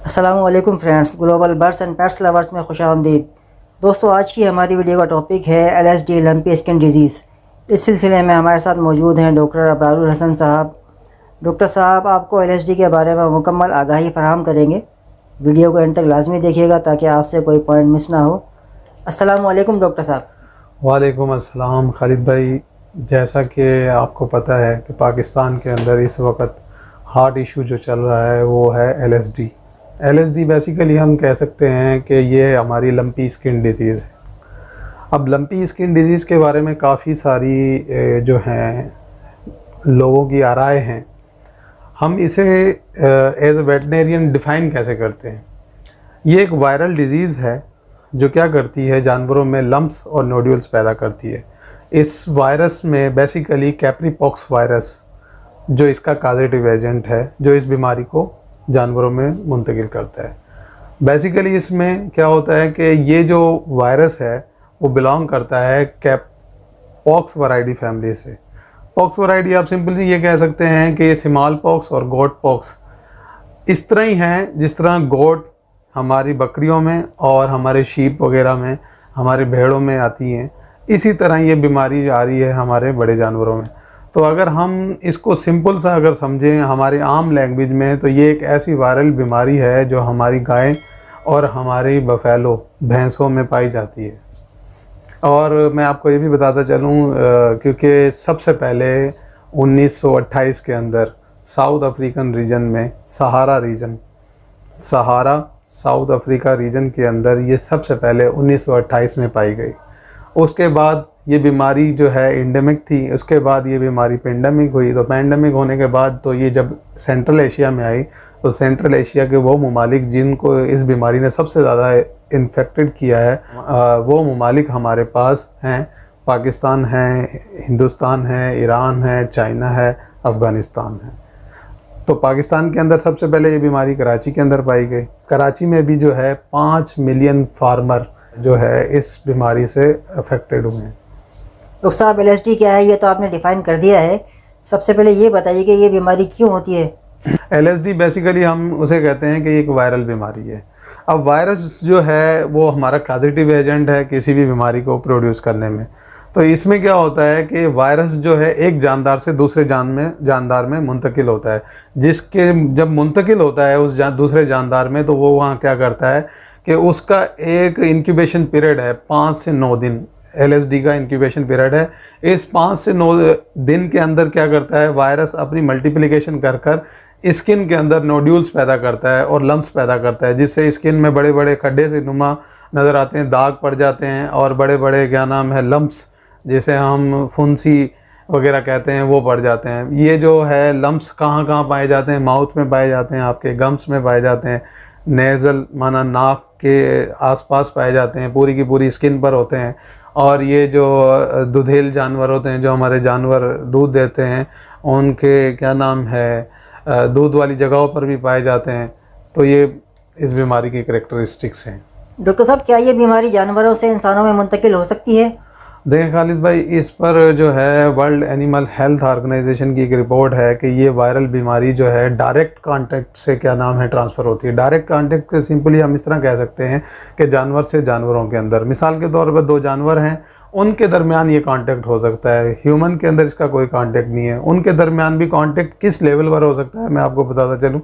अस्सलामुअलैकुम friends, global birds and pets lovers में खुशामदीद। दोस्तों, आज की हमारी वीडियो का टॉपिक है LSD लंपी स्किन डिजीज़। इस सिलसिले में हमारे साथ मौजूद हैं डॉक्टर अबरारुल हसन साहब। डॉक्टर साहब आपको LSD के बारे में मुकम्मल आगाही फराहम करेंगे। वीडियो को एंड तक लाजमी देखिएगा ताकि आपसे कोई पॉइंट मिस ना हो। अस्सलामुअलैकुम डॉक्टर साहब। वालेकुम अस्सलाम खालिद भाई। जैसा कि आपको पता है कि पाकिस्तान के अंदर इस वक्त हार्ट इशू जो चल रहा है वो है LSD बेसिकली हम कह सकते हैं कि ये हमारी लंपी स्किन डिजीज़ है। अब लंपी स्किन डिजीज़ के बारे में काफ़ी सारी जो हैं लोगों की आराय हैं। हम इसे एज ए वेटनेरियन डिफ़ाइन कैसे करते हैं। ये एक वायरल डिज़ीज़ है जो क्या करती है, जानवरों में लम्प्स और नोड्यूल्स पैदा करती है। इस वायरस में बेसिकली कैप्रीपॉक्स वायरस जो इसका काजेटिव एजेंट है, जो इस बीमारी को जानवरों में मुंतकिल करता है। बेसिकली इसमें क्या होता है कि ये जो वायरस है वो बिलोंग करता है पॉक्स वैरायटी फैमिली से। पॉक्स वैरायटी आप सिंपली ये कह सकते हैं कि ये स्मॉल पॉक्स और गोट पॉक्स इस तरह ही हैं जिस तरह गोट हमारी बकरियों में और हमारे शीप वगैरह में, हमारे भेड़ों में आती हैं, इसी तरह ये बीमारी आ रही है हमारे बड़े जानवरों में। तो अगर हम इसको सिंपल सा अगर समझें हमारे आम लैंग्वेज में, तो ये एक ऐसी वायरल बीमारी है जो हमारी गाय और हमारी बफेलो भैंसों में पाई जाती है। और मैं आपको ये भी बताता चलूँ क्योंकि सबसे पहले 1928 के अंदर साउथ अफ्रीकन रीजन में सहारा साउथ अफ्रीका रीजन के अंदर ये सबसे पहले 1928 में पाई गई। उसके बाद ये बीमारी जो है एंडेमिक थी, उसके बाद ये बीमारी पेंडेमिक हुई। तो पेंडेमिक होने के बाद तो ये जब सेंट्रल एशिया में आई, तो सेंट्रल एशिया के वो ममालिक जिनको इस बीमारी ने सबसे ज़्यादा इन्फेक्टेड किया है, वो ममालिक हमारे पास हैं। पाकिस्तान है, हिंदुस्तान है, ईरान है, चाइना है, अफ़गानिस्तान है। तो पाकिस्तान के अंदर सबसे पहले ये बीमारी कराची के अंदर पाई गई। कराची में भी जो है 5 मिलियन फार्मर जो है इस बीमारी से अफेक्टेड हुए हैं। डॉक्टर साहब, LSD क्या है ये तो आपने डिफ़ाइन कर दिया है। सबसे पहले ये बताइए कि ये बीमारी क्यों होती है। LSD बेसिकली हम उसे कहते हैं कि एक वायरल बीमारी है। अब वायरस जो है वो हमारा पॉजिटिव एजेंट है किसी भी बीमारी को प्रोड्यूस करने में। तो इसमें क्या होता है कि वायरस जो है एक जानदार से दूसरे जानदार में मुंतकिल होता है। जिसके जब मुंतकिल होता है उस दूसरे जानदार में, तो वो वहाँ क्या करता है कि उसका एक इंक्यूबेशन पीरियड है 5 से 9 दिन। LSD का इंक्यूबेशन पीरियड है। इस 5 से 9 दिन के अंदर क्या करता है, वायरस अपनी मल्टीप्लिकेशन कर स्किन के अंदर नोड्यूल्स पैदा करता है और लम्प्स पैदा करता है, जिससे स्किन में बड़े बड़े खड्डे से नुमा नज़र आते हैं, दाग पड़ जाते हैं और बड़े बड़े क्या नाम है लम्प्स, जिसे हम फुंसी वगैरह कहते हैं, वो पड़ जाते हैं। ये जो है लम्प्स कहाँ कहाँ पाए जाते हैं, माउथ में पाए जाते हैं, आपके गम्स में पाए जाते हैं, नेज़ल माना नाक के आसपास पाए जाते हैं, पूरी की पूरी स्किन पर होते हैं। और ये जो दूधेल जानवर होते हैं, जो हमारे जानवर दूध देते हैं, उनके क्या नाम है दूध वाली जगहों पर भी पाए जाते हैं। तो ये इस बीमारी की करैक्टरिस्टिक्स हैं। डॉक्टर साहब, क्या ये बीमारी जानवरों से इंसानों में मुंतकिल हो सकती है। देखें खालिद भाई, इस पर जो है वर्ल्ड एनिमल हेल्थ ऑर्गेनाइजेशन की एक रिपोर्ट है कि ये वायरल बीमारी जो है डायरेक्ट कांटेक्ट से क्या नाम है ट्रांसफ़र होती है। डायरेक्ट कांटेक्ट से सिंपली हम इस तरह कह सकते हैं कि जानवर से जानवरों के अंदर, मिसाल के तौर पर 2 जानवर हैं, उनके दरमियान ये कांटेक्ट हो सकता है। ह्यूमन के अंदर इसका कोई कांटेक्ट नहीं है। उनके दरमियान भी कांटेक्ट किस लेवल पर हो सकता है, मैं आपको बताता चलूँ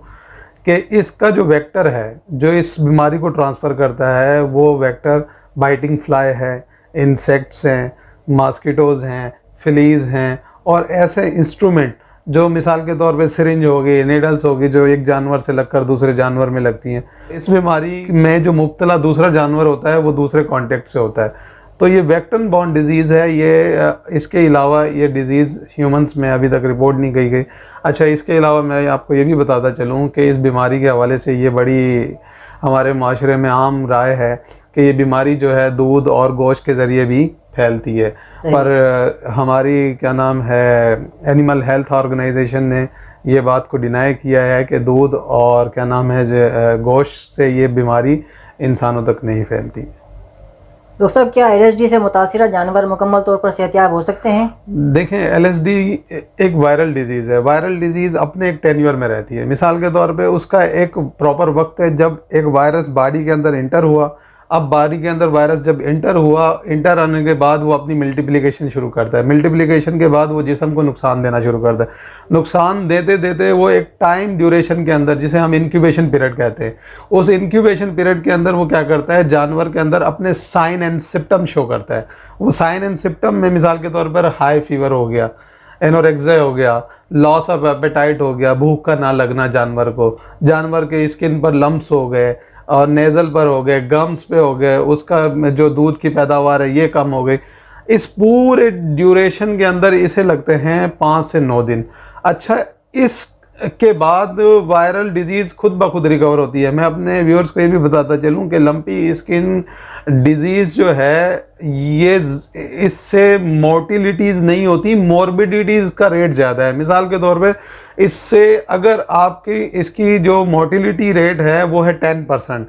कि इसका जो वेक्टर है जो इस बीमारी को ट्रांसफ़र करता है, वो वेक्टर बाइटिंग फ्लाई है, इंसेक्ट्स हैं, मॉस्किटोज़ हैं, फ्लीज़ हैं और ऐसे इंस्ट्रूमेंट जो मिसाल के तौर पे सिरिंज होगी, नीडल्स होगी, जो एक जानवर से लगकर दूसरे जानवर में लगती हैं। इस बीमारी में जो मुब्तला दूसरा जानवर होता है वो दूसरे कॉन्टेक्ट से होता है। तो ये वेक्टर बॉर्न डिजीज़ है। ये इसके अलावा ये डिज़ीज़ ह्यूमंस में अभी तक रिपोर्ट नहीं की गई। अच्छा, इसके अलावा मैं आपको ये भी बताता चलूँ कि इस बीमारी के हवाले से ये बड़ी हमारे माशरे में आम राय है कि ये बीमारी जो है दूध और गोश्त के ज़रिए भी फैलती है। पर हमारी क्या नाम है एनिमल हेल्थ ऑर्गेनाइजेशन ने ये बात को डिनाई किया है कि दूध और क्या नाम है गोश्त से ये बीमारी इंसानों तक नहीं फैलती। दोस्तों क्या LSD से मुतासिर जानवर मुकम्मल तौर पर सेहतयाब हो सकते हैं? देखें, LSD एक वायरल डिजीज़ है। वायरल डिजीज़ अपने एक टेन्योर में रहती है। मिसाल के तौर पे उसका एक प्रॉपर वक्त है जब एक वायरस बॉडी के अंदर इंटर हुआ। अब बॉडी के अंदर वायरस जब इंटर आने के बाद वो अपनी मल्टीप्लिकेशन शुरू करता है। मल्टीप्लिकेशन के बाद वो जिस्म को नुकसान देना शुरू करता है। नुकसान देते देते वो एक टाइम ड्यूरेशन के अंदर, जिसे हम इंक्यूबेशन पीरियड कहते हैं, उस इंक्यूबेशन पीरियड के अंदर वो क्या करता है, जानवर के अंदर अपने साइन एंड सिम्टम शो करता है। वो साइन एंड सिम्टम में मिसाल के तौर पर हाई फीवर हो गया, एनोरेक्सिया हो गया, लॉस ऑफ एपेटाइट हो गया, भूख का ना लगना जानवर को, जानवर के स्किन पर लम्प्स हो गए और नेज़ल पर हो गए, गम्स पे हो गए, उसका जो दूध की पैदावार है ये कम हो गई। इस पूरे ड्यूरेशन के अंदर इसे लगते हैं 5 से 9 दिन। अच्छा, इसके बाद वायरल डिजीज़ खुद ब खुद रिकवर होती है। मैं अपने व्यूअर्स को ये भी बताता चलूँ कि लंपी स्किन डिजीज़ जो है ये इससे मोर्टिलिटीज़ नहीं होती, मॉर्बिडिटीज़ का रेट ज़्यादा है। मिसाल के तौर पे इससे अगर आपकी इसकी जो मोर्टिलिटी रेट है वो है 10%,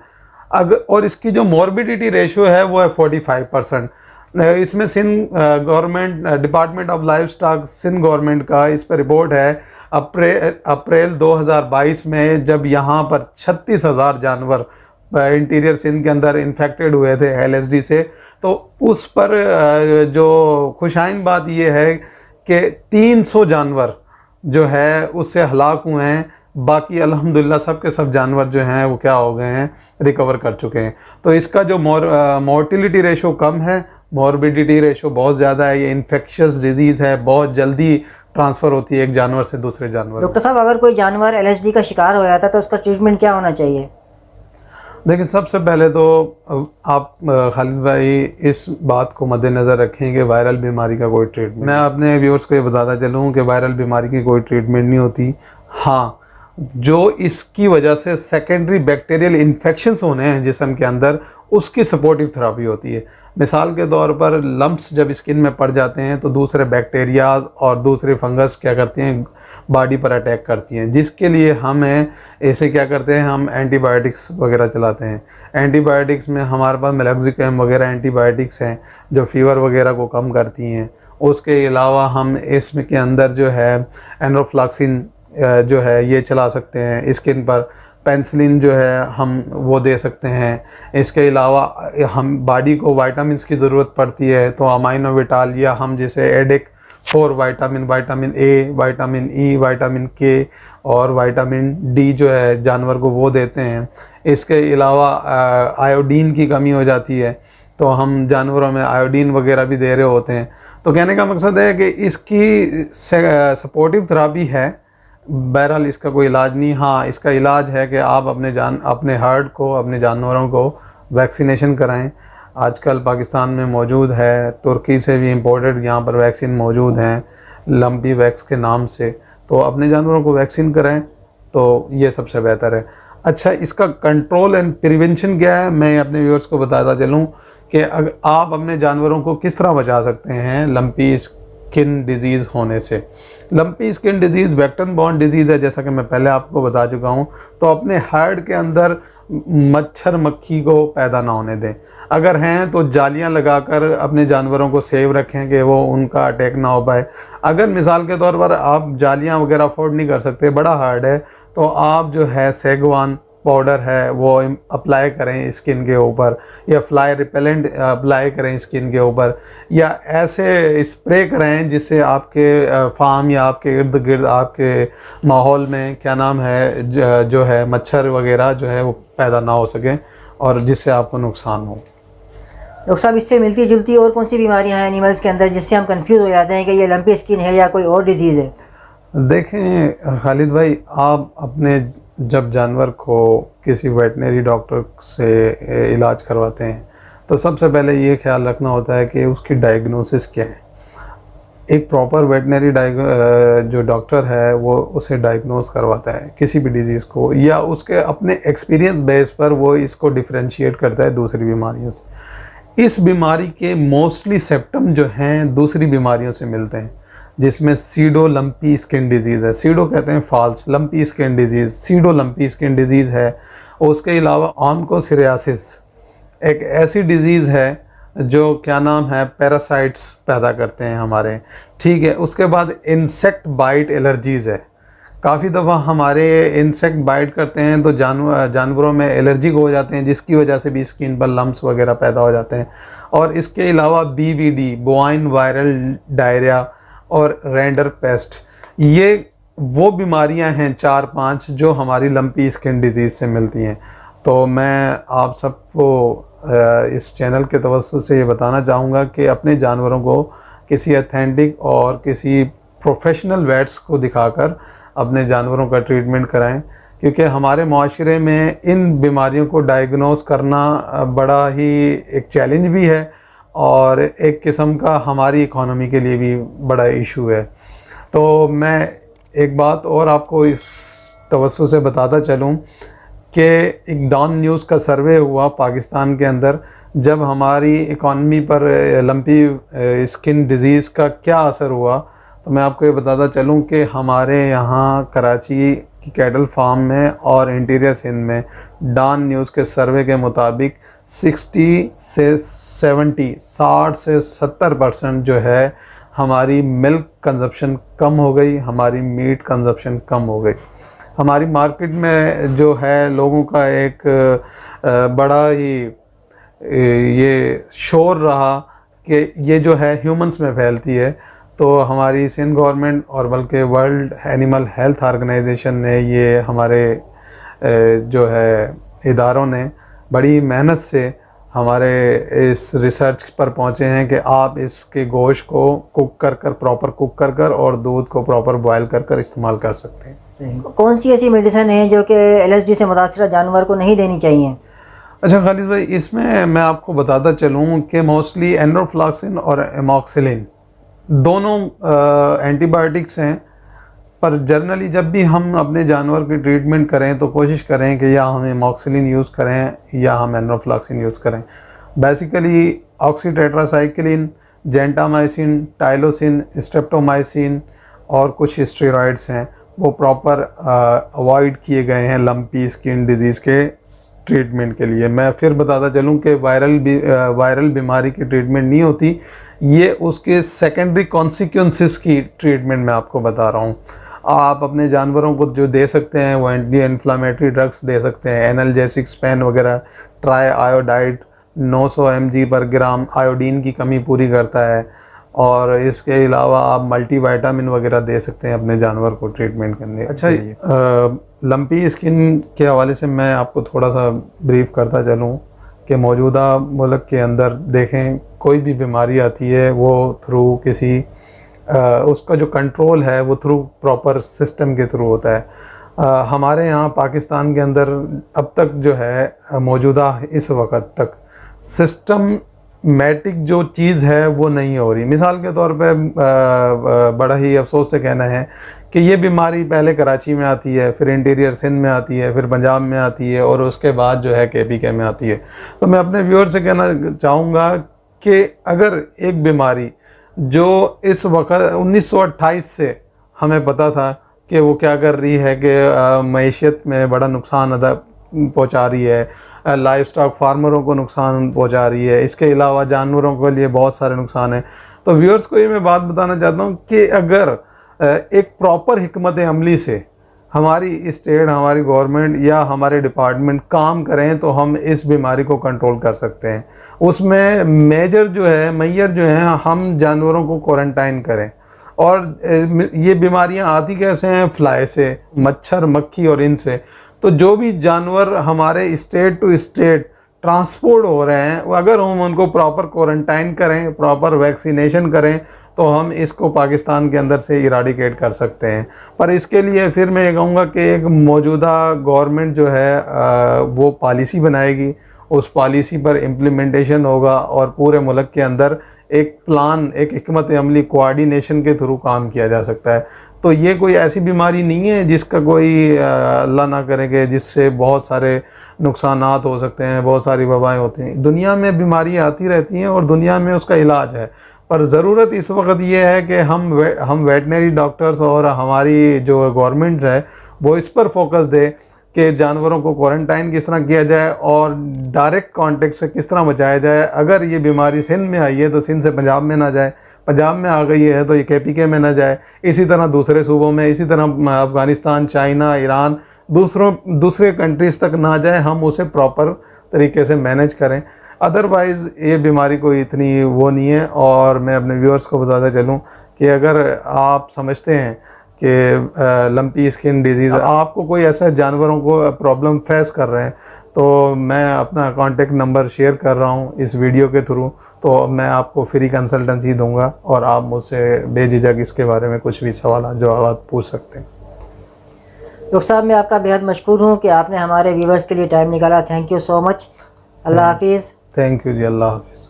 और इसकी जो मॉर्बिडिटी रेशियो है वो है 45%। इसमें Sindh government department of livestock Sindh government का इस पर रिपोर्ट है अप्रैल 2022 में, जब यहाँ पर 36,000 जानवर इंटीरियर सिंध के अंदर इन्फेक्टेड हुए थे LSD से। तो उस पर जो खुशाइन बात ये है कि 300 जानवर जो है उससे हलाक हुए हैं। बाकी अल्हम्दुलिल्लाह सब के सब जानवर जो हैं वो क्या हो गए हैं, रिकवर कर चुके हैं। तो इसका जो मोर्टिलिटी रेशो कम है, मॉर्बिडिटी रेशो बहुत ज़्यादा है। ये इन्फेक्शियस डिजीज़ है, बहुत जल्दी ट्रांसफ़र होती है एक जानवर से दूसरे जानवर। डॉक्टर साहब, अगर कोई जानवर LSD का शिकार हो जाता है तो उसका ट्रीटमेंट क्या होना चाहिए? देखिए, सबसे पहले तो आप खालिद भाई इस बात को मद्देनज़र रखें कि वायरल बीमारी का कोई ट्रीटमेंट, मैं अपने व्यूअर्स को ये बताता चलूँ कि वायरल बीमारी की कोई ट्रीटमेंट नहीं होती। हाँ, जो इसकी वजह से सेकेंडरी बैक्टीरियल इन्फेक्शंस होने हैं जिस्म के अंदर, उसकी सपोर्टिव थेरेपी होती है। मिसाल के तौर पर लम्प्स जब स्किन में पड़ जाते हैं तो दूसरे बैक्टीरिया और दूसरे फंगस क्या करती हैं, बॉडी पर अटैक करती हैं, जिसके लिए हमें ऐसे क्या करते हैं, हम एंटीबायोटिक्स वगैरह चलाते हैं। एंटीबायोटिक्स में हमारे पास मेलॉक्सिकम वगैरह एंटीबायोटिक्स हैं जो फीवर वगैरह को कम करती हैं। उसके अलावा हम इसमें के अंदर जो है एनोफ्लॉक्सिन जो है ये चला सकते हैं स्किन पर। पेंसिलिन जो है हम वो दे सकते हैं। इसके अलावा हम बॉडी को वाइटामिन की ज़रूरत पड़ती है तो अमाइनो विटाल या हम जैसे edict 4 vitamin A, vitamin E, vitamin K और विटामिन D जो है जानवर को वो देते हैं। इसके अलावा आयोडीन की कमी हो जाती है तो हम जानवरों में आयोडीन वगैरह भी दे रहे होते हैं। तो कहने का मकसद है कि इसकी सपोर्टिव थेरेपी है, बहरहाल इसका कोई इलाज नहीं। हाँ, इसका इलाज है कि आप अपने हर्ड को, अपने जानवरों को वैक्सीनेशन कराएं। आजकल पाकिस्तान में मौजूद है, तुर्की से भी इंपोर्टेड यहाँ पर वैक्सीन मौजूद हैं लंपी वैक्स के नाम से। तो अपने जानवरों को वैक्सीन कराएं तो ये सबसे बेहतर है। अच्छा, इसका कंट्रोल एंड प्रिवेंशन क्या है, मैं अपने व्यूअर्स को बताता चलूँ कि अगर आप अपने जानवरों को किस तरह बचा सकते हैं लंपी स्किन डिजीज़ होने से। Lumpy skin disease vector borne disease है, जैसा कि मैं पहले आपको बता चुका हूँ। तो अपने हर्ड के अंदर मच्छर मक्खी को पैदा ना होने दें। अगर हैं तो जालियाँ लगाकर अपने जानवरों को सेव रखें कि वो उनका अटैक ना हो पाए। अगर मिसाल के तौर पर आप जालियाँ वगैरह अफोर्ड नहीं कर सकते, बड़ा हार्ड है, तो आप जो है सेगवान पाउडर है वो अप्लाई करें स्किन के ऊपर, या फ्लाई रिपेलेंट अप्लाई करें स्किन के ऊपर, या ऐसे स्प्रे करें जिससे आपके फार्म या आपके इर्द गिर्द आपके माहौल में क्या नाम है जो है मच्छर वगैरह जो है वो पैदा ना हो सकें और जिससे आपको नुकसान हो। डॉक्टर साहब, इससे मिलती जुलती और कौन सी बीमारियां हैं एनिमल्स के अंदर जिससे हम कंफ्यूज हो जाते हैं कि ये लंपी स्किन है या कोई और डिजीज़ है? देखें खालिद भाई, आप अपने जब जानवर को किसी वेटनरी डॉक्टर से इलाज करवाते हैं तो सबसे पहले ये ख्याल रखना होता है कि उसकी डायग्नोसिस क्या है। एक प्रॉपर वेटनरी जो डॉक्टर है वो उसे डायग्नोस करवाता है किसी भी डिजीज़ को, या उसके अपने एक्सपीरियंस बेस पर वो इसको डिफरेंशिएट करता है दूसरी बीमारियों से। इस बीमारी के मोस्टली सिम्टम जो हैं दूसरी बीमारियों से मिलते हैं, जिसमें सीडो लंपी स्किन डिजीज़ है। सीडो कहते हैं false, lumpy skin disease pseudo lumpy skin disease है। उसके अलावा ऑनकोसिरियासिस एक ऐसी डिजीज़ है जो क्या नाम है पैरासाइट्स पैदा करते हैं हमारे, ठीक है। उसके बाद इंसेक्ट बाइट एलर्जीज़ है, काफ़ी दफ़ा हमारे इंसेक्ट बाइट करते हैं तो जानवरों में एलर्जिक हो जाते हैं, जिसकी वजह से भी स्किन पर लम्स वगैरह पैदा हो जाते हैं। और इसके अलावा BVD बोवाइन वायरल डायरिया और रेंडर पेस्ट, ये वो बीमारियां हैं 4-5 जो हमारी लंपी स्किन डिजीज़ से मिलती हैं। तो मैं आप सबको इस चैनल के तवज्जुह से ये बताना चाहूँगा कि अपने जानवरों को किसी अथेंटिक और किसी प्रोफेशनल वेट्स को दिखाकर अपने जानवरों का ट्रीटमेंट कराएं, क्योंकि हमारे माशरे में इन बीमारियों को डायग्नोस करना बड़ा ही एक चैलेंज भी है और एक किस्म का हमारी इकोनॉमी के लिए भी बड़ा इशू है। तो मैं एक बात और आपको इस तवज्जुह से बताता चलूँ कि एक डॉन न्यूज़ का सर्वे हुआ पाकिस्तान के अंदर, जब हमारी इकॉनमी पर लंपी स्किन डिज़ीज़ का क्या असर हुआ, तो मैं आपको ये बताता चलूँ कि हमारे यहाँ कराची की कैटल फार्म में और इंटीरियर सिंध में डॉन न्यूज़ के सर्वे के मुताबिक 60 से 70% जो है हमारी मिल्क कंजप्शन कम हो गई, हमारी मीट कंजप्शन कम हो गई। हमारी मार्केट में जो है लोगों का एक बड़ा ही ये शोर रहा कि ये जो है ह्यूमंस में फैलती है। तो हमारी सिंध गवर्नमेंट और बल्कि वर्ल्ड एनिमल हेल्थ ऑर्गेनाइजेशन ने, ये हमारे जो है इदारों ने बड़ी मेहनत से हमारे इस रिसर्च पर पहुँचे हैं कि आप इसके गोश्त को प्रॉपर कुक कर और दूध को प्रॉपर बॉयल कर इस्तेमाल कर सकते हैं। कौन सी ऐसी मेडिसिन है जो कि LSD से मुतासर जानवर को नहीं देनी चाहिए? अच्छा खालिद भाई, इसमें मैं आपको बताता चलूँ कि मोस्टली एनरोफ्लॉक्सिन और एमॉक्सिलिन दोनों एंटीबायोटिक्स हैं, पर जनरली जब भी हम अपने जानवर की ट्रीटमेंट करें तो कोशिश करें कि या हम एमॉक्सिलिन यूज़ करें या हम एनरोफ्लॉक्सिन यूज़ करें। Basically oxytetracycline, gentamicin, tylosin, streptomycin और कुछ स्टेरॉइड्स हैं, वो प्रॉपर अवॉइड किए गए हैं लंपी स्किन डिजीज़ के ट्रीटमेंट के लिए। मैं फिर बताता चलूँ कि वायरल बीमारी की ट्रीटमेंट नहीं होती, ये उसके सेकेंडरी कॉन्सिक्वेंसेस की ट्रीटमेंट मैं आपको बता रहा हूँ। आप अपने जानवरों को जो दे सकते हैं वो एंटी इन्फ्लामेटरी ड्रग्स दे सकते हैं, एनाल्जेसिक्स, पेन वगैरह। ट्राई आयोडाइड 900 mg पर ग्राम आयोडीन की कमी पूरी करता है। और इसके अलावा आप मल्टीविटामिन वगैरह दे सकते हैं अपने जानवर को ट्रीटमेंट करने। अच्छा, लंपी स्किन के हवाले से मैं आपको थोड़ा सा ब्रीफ करता चलूँ कि मौजूदा मुल्क के अंदर देखें कोई भी बीमारी आती है वो थ्रू किसी उसका जो कंट्रोल है वो थ्रू प्रॉपर सिस्टम के थ्रू होता है। हमारे यहाँ पाकिस्तान के अंदर अब तक जो है मौजूदा इस वक्त तक सिस्टमैटिक जो चीज़ है वो नहीं हो रही। मिसाल के तौर पे बड़ा ही अफसोस से कहना है कि ये बीमारी पहले कराची में आती है, फिर इंटीरियर सिंध में आती है, फिर पंजाब में आती है और उसके बाद जो है KPK में आती है। तो मैं अपने व्यूअर से कहना चाहूँगा कि अगर एक बीमारी जो इस वक्त 1928 से हमें पता था कि वो क्या कर रही है कि मईशत में बड़ा नुकसान पहुँचा रही है, लाइफ स्टॉक फार्मरों को नुकसान पहुँचा रही है, इसके अलावा जानवरों के लिए बहुत सारे नुकसान हैं। तो व्यूअर्स को ये मैं बात बताना चाहता हूँ कि अगर एक प्रॉपर हिकमत अमली से हमारी स्टेट, हमारी गवर्नमेंट या हमारे डिपार्टमेंट काम करें तो हम इस बीमारी को कंट्रोल कर सकते हैं। उसमें मैयर जो है हम जानवरों को क्वारंटाइन करें। और ये बीमारियां आती कैसे हैं? फ्लाई से, मच्छर, मक्खी और इनसे। तो जो भी जानवर हमारे स्टेट टू स्टेट ट्रांसपोर्ट हो रहे हैं, अगर हम उनको प्रॉपर क्वारंटाइन करें, प्रॉपर वैक्सीनेशन करें तो हम इसको पाकिस्तान के अंदर से इराडिकेट कर सकते हैं। पर इसके लिए फिर मैं ये कहूँगा कि एक मौजूदा गवर्नमेंट जो है वो पॉलिसी बनाएगी, उस पॉलिसी पर इम्प्लीमेंटेशन होगा और पूरे मुल्क के अंदर एक प्लान, एक हिकमत अमली कोऑर्डिनेशन के थ्रू काम किया जा सकता है। तो ये कोई ऐसी बीमारी नहीं है जिसका कोई अल्लाह ना करे कि जिससे बहुत सारे नुकसानात हो सकते हैं, बहुत सारी वबाएं होती हैं। दुनिया में बीमारियां आती रहती हैं और दुनिया में उसका इलाज है। पर ज़रूरत इस वक्त ये है कि हम वेटनरी डॉक्टर्स और हमारी जो गवर्नमेंट है वो इस पर फोकस दे कि जानवरों को क्वारंटाइन किस तरह किया जाए और डायरेक्ट कांटेक्ट से किस तरह बचाया जाए। अगर ये बीमारी सिंध में आई है तो सिंध से पंजाब में ना जाए, पंजाब में आ गई है तो ये KPK में ना जाए, इसी तरह दूसरे सूबों में, इसी तरह अफ़गानिस्तान, चाइना, ईरान, दूसरे कंट्रीज़ तक ना जाए। हम उसे प्रॉपर तरीके से मैनेज करें। अदरवाइज़ ये बीमारी कोई इतनी वो नहीं है। और मैं अपने व्यूअर्स को बताता चलूँ कि अगर आप समझते हैं कि लंपी स्किन डिजीज़ आपको कोई ऐसा जानवरों को प्रॉब्लम फेस कर रहे हैं, तो मैं अपना कांटेक्ट नंबर शेयर कर रहा हूँ इस वीडियो के थ्रू। तो मैं आपको फ्री कंसल्टेंसी दूंगा और आप मुझसे बेझिझक इसके बारे में कुछ भी सवाल जो आप पूछ सकते हैं। डॉक्टर साहब, मैं आपका बेहद मशकूर हूँ कि आपने हमारे व्यूवर्स के लिए टाइम निकाला। Thank you so much. अल्लाह हाफिज़। थैंक यू जी, अल्लाह हाफिज़।